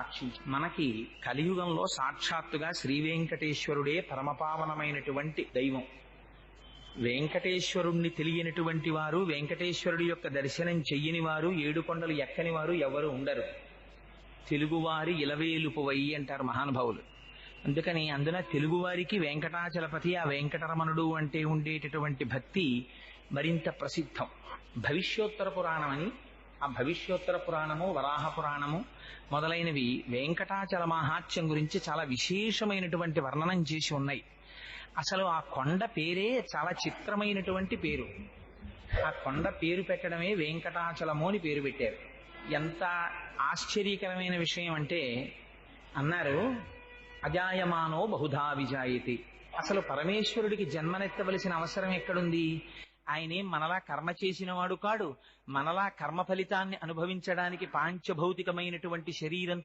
సాక్షి. మనకి కలియుగంలో సాక్షాత్తుగా శ్రీ వెంకటేశ్వరుడే పరమపావనమైనటువంటి దైవం. వెంకటేశ్వరుణ్ణి తెలియనటువంటి వారు, వెంకటేశ్వరుడి యొక్క దర్శనం చెయ్యని వారు, ఏడుకొండలు ఎక్కని వారు ఎవరు ఉండరు. తెలుగువారి ఇలవేలుపువై అంటారు మహానుభావులు. అందుకని అందున తెలుగువారికి వెంకటాచలపతి, ఆ వెంకటరమణుడు అంటే ఉండేటటువంటి భక్తి మరింత ప్రసిద్ధం. భవిష్యోత్తర పురాణం అని, ఆ భవిష్యోత్తర పురాణము, వరాహ పురాణము మొదలైనవి వెంకటాచల మహాత్యం గురించి చాలా విశేషమైనటువంటి వర్ణనం చేసి ఉన్నాయి. అసలు ఆ కొండ పేరే చాలా చిత్రమైనటువంటి పేరు. ఆ కొండ పేరు పెట్టడమే వెంకటాచలము అని పేరు పెట్టారు. ఎంత ఆశ్చర్యకరమైన విషయం అంటే, అన్నారు అజాయమానో బహుధా విజాయతి. అసలు పరమేశ్వరుడికి జన్మనెత్తవలసిన అవసరం ఎక్కడుంది? ఆయనేం మనలా కర్మ చేసిన వాడు కాడు. మనలా కర్మ ఫలితాన్ని అనుభవించడానికి పాంచభౌతికమైనటువంటి శరీరం